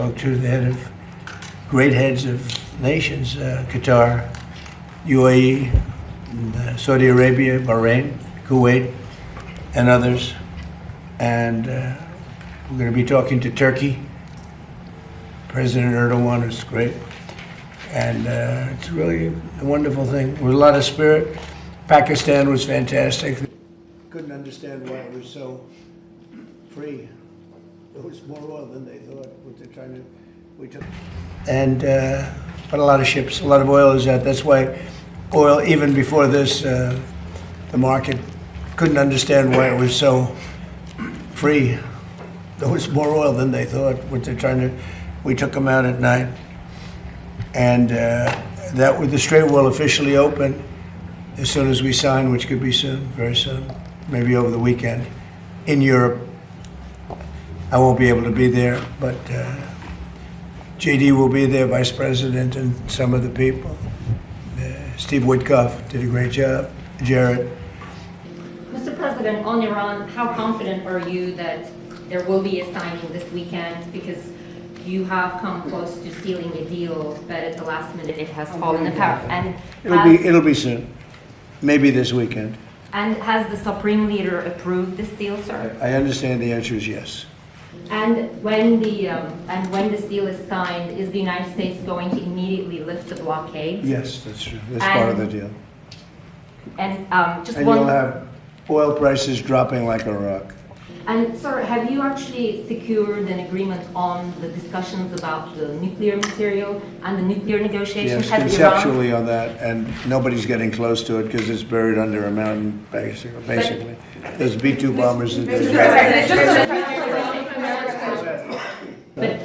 Spoke to the great heads of nations, Qatar, UAE, and, Saudi Arabia, Bahrain, Kuwait, and others. And we're going to be talking to Turkey. President Erdogan is great. And it's really a wonderful thing with a lot of spirit. Pakistan was fantastic. Couldn't understand why it was so free. It was more oil than they thought. What they're trying to, we took, and but a lot of ships, a lot of oil is out. That's why oil, even before this, the market couldn't understand why it was so free. There was more oil than they thought. What they're trying to, we took them out at night, and that with the Strait will officially open as soon as we sign, which could be soon, very soon, maybe over the weekend, in Europe. I won't be able to be there, but JD will be there, Vice President, and some of the people. Steve Witkoff did a great job. Jared. Mr. President, on Iran, how confident are you that there will be a signing this weekend? Because you have come close to sealing a deal, but at the last minute it has fallen apart. And it'll be soon, maybe this weekend. And has the Supreme Leader approved this deal, sir? I understand the answer is yes. And when this deal is signed, is the United States going to immediately lift the blockade? Yes, that's true. That's part of the deal. And you'll have oil prices dropping like a rock. And sir, have you actually secured an agreement on the discussions about the nuclear material and the nuclear negotiations? Yes, conceptually on that, and nobody's getting close to it because it's buried under a mountain, basically. There's B-2 bombers.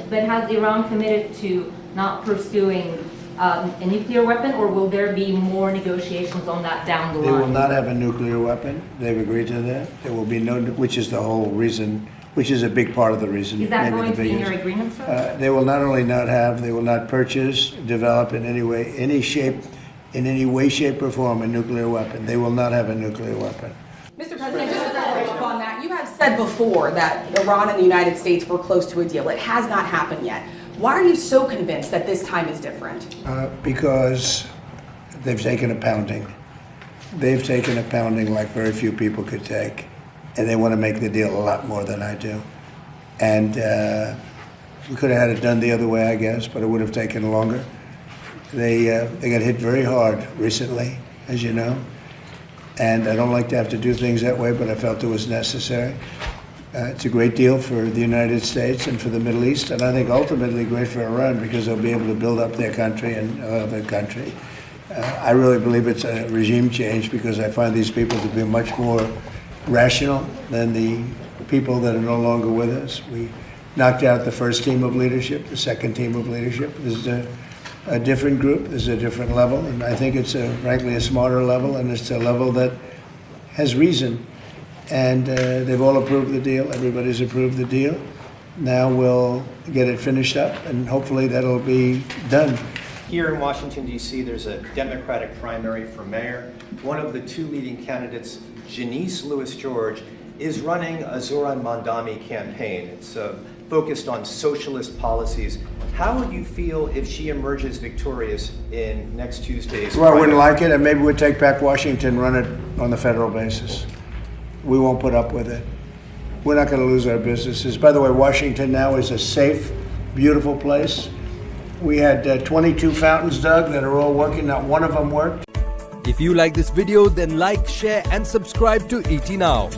But has Iran committed to not pursuing a nuclear weapon, or will there be more negotiations on that down the line? They will not have a nuclear weapon. They've agreed to that. There will be no, which is the whole reason, which is a big part of the reason. Is that going to be in your agreement, sir? They will not only not have, they will not purchase, develop in any way, any shape, in any way, shape, or form a nuclear weapon. They will not have a nuclear weapon. Mr. President, just to follow up on that, you have said before that Iran and the United States were close to a deal. It has not happened yet. Why are you so convinced that this time is different? Because they've taken a pounding. They've taken a pounding like very few people could take, and they want to make the deal a lot more than I do. And we could have had it done the other way, I guess, but it would have taken longer. They got hit very hard recently, as you know. And I don't like to have to do things that way, but I felt it was necessary. It's a great deal for the United States and for the Middle East, and I think ultimately great for Iran because they'll be able to build up their country and their country. I really believe it's a regime change because I find these people to be much more rational than the people that are no longer with us. We knocked out the first team of leadership, the second team of leadership. This is a different group, this is a different level, and I think it's frankly a smarter level, and it's a level that has reason. And they've all approved the deal, everybody's approved the deal. Now we'll get it finished up, and hopefully that'll be done. Here in Washington, D.C., there's a Democratic primary for mayor. One of the two leading candidates, Janice Lewis-George, is running a Zoran Mandami campaign. It's focused on socialist policies. How would you feel if she emerges victorious in next Tuesday's Well, I wouldn't like it, and maybe we'd take back Washington and run it on the federal basis. We won't put up with it. We're not going to lose our businesses. By the way, Washington now is a safe, beautiful place. We had 22 fountains dug that are all working. Not one of them worked. If you like this video, then like, share and subscribe to ET Now.